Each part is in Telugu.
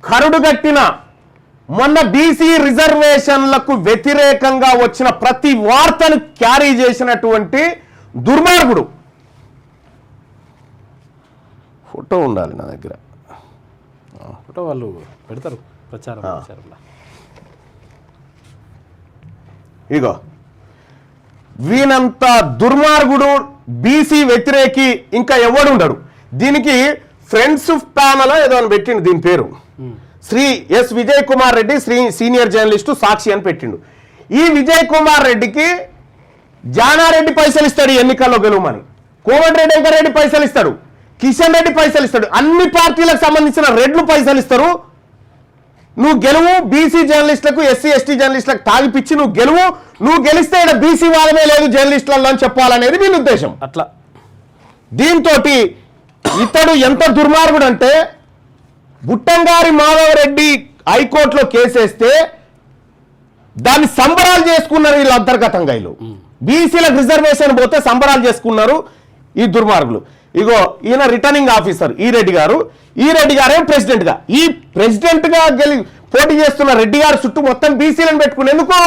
కరుడుగట్టిన మొన్న బీసీ రిజర్వేషన్లకు వ్యతిరేకంగా వచ్చిన ప్రతి వార్తను క్యారీ చేసినటువంటి దుర్మార్గుడు. ఫోటో ఉండాలి నా దగ్గర, ఫోటో వాళ్ళు పెడతారు ప్రచారంలో. ఇగో వీనంత దుర్మార్గుడు బీసీ వ్యతిరేకి ఇంకా ఎవడు ఉండడు. దీనికి ఫ్రెండ్స్ ప్యానల్ ఏదో అని పెట్టిండు, దీని పేరు Shri S Vijay Kumar Reddy, senior journalist, Sakshi అని పెట్టిండు. ఈ విజయ్ కుమార్ రెడ్డికి జానారెడ్డి పైసలు ఇస్తాడు ఎన్నికల్లో గెలువమని, కోమటిరెడ్డి వెంకరెడ్డి పైసలు ఇస్తాడు, కిషన్ రెడ్డి పైసలు ఇస్తాడు, అన్ని పార్టీలకు సంబంధించిన రెడ్లు పైసలు ఇస్తారు. నువ్వు గెలువు, బీసీ జర్నలిస్టులకు ఎస్సీ ఎస్టీ జర్నలిస్టులకు తాగిపిచ్చి నువ్వు గెలిస్తే ఇక్కడ బీసీ వాళ్ళమే లేదు జర్నలిస్టులలో అని చెప్పాలనేది వీళ్ళ ఉద్దేశం. అట్లా దీంతో ఇతడు ఎంత దుర్మార్గుడు అంటే, బుట్టంగారి మాధవరెడ్డి హైకోర్టులో కేసేస్తే దాన్ని సంబరాలు చేసుకున్నారు వీళ్ళు అంతర్గతంగా. వీళ్ళు బీసీలకు రిజర్వేషన్ పోతే సంబరాలు చేసుకున్నారు ఈ దుర్మార్గులు. ఇగో ఈయన రిటర్నింగ్ ఆఫీసర్ ఈ రెడ్డి గారేం ప్రెసిడెంట్ గా, ఈ ప్రెసిడెంట్ గా పోటీ చేస్తున్న రెడ్డి గారు చుట్టూ మొత్తం బీసీలను పెట్టుకుని ఎందుకు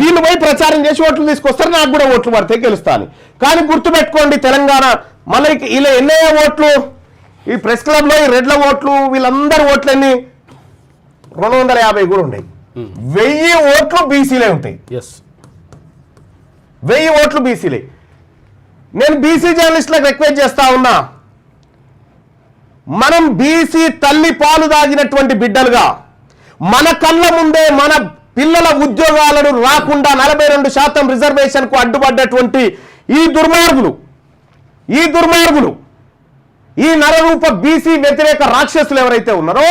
వీళ్ళు పోయి ప్రచారం చేసి ఓట్లు తీసుకొస్తారు, నాకు కూడా ఓట్లు పడితే గెలుస్తాను. కానీ గుర్తుపెట్టుకోండి, తెలంగాణ మళ్ళీ ఇలా ఎన్నయ్యే ఓట్లు ఈ ప్రెస్ క్లబ్ లో ఈ రెడ్ల ఓట్లు వీళ్ళందరూ ఓట్లన్నీ 250 కూడా ఉన్నాయి. 1000 ఓట్లు బీసీలే ఉంటాయి. 1000 ఓట్లు బీసీలే. నేను బీసీ జర్నలిస్టులకు రిక్వెస్ట్ చేస్తా ఉన్నా, మనం బీసీ తల్లి పాలు దాగినటువంటి బిడ్డలుగా మన కళ్ళ ముందే మన పిల్లల ఉద్యోగాలను రాకుండా 42% రిజర్వేషన్ కు అడ్డుపడ్డటువంటి ఈ దుర్మార్గులు ఈ నరరూప బీసీ వ్యతిరేక రాక్షసులు ఎవరైతే ఉన్నారో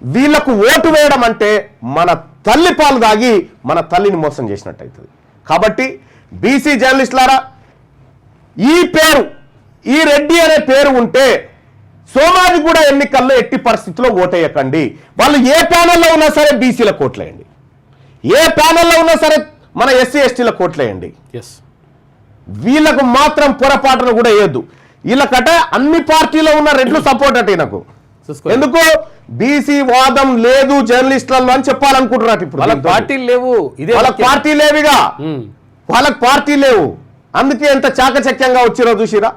వీళ్లకు ఓటు వేయడం అంటే మన తల్లి పాలు దాగి మన తల్లిని మోసం చేసినట్టు అవుతుంది. కాబట్టి బీసీ జర్నలిస్టులారా, ఈ రెడ్డి అనే పేరు ఉంటే సోమాజి కూడా ఎన్నికల్లో ఎట్టి పరిస్థితుల్లో ఓటేయకండి. వాళ్ళు ఏ ప్యానెల్లో ఉన్నా సరే బీసీలకు ఓట్లేయండి, ఏ ప్యానెల్లో ఉన్నా సరే మన ఎస్సీ ఎస్టీలకు ఓట్లేయండి. వీళ్ళకు మాత్రం పొరపాటును కూడా వేయద్దు. వీళ్ళకట అన్ని పార్టీలో ఉన్న రెడ్లు సపోర్ట్ అట నాకు. ఎందుకు బీసీ వాదం లేదు జర్నలిస్టులలో అని చెప్పాలనుకుంటున్నారు. ఇప్పుడు వాళ్ళకి పార్టీలు లేవు, వాళ్ళకి పార్టీ లేవు, అందుకే ఎంత చాకచక్యంగా వచ్చిరో చూసిరా.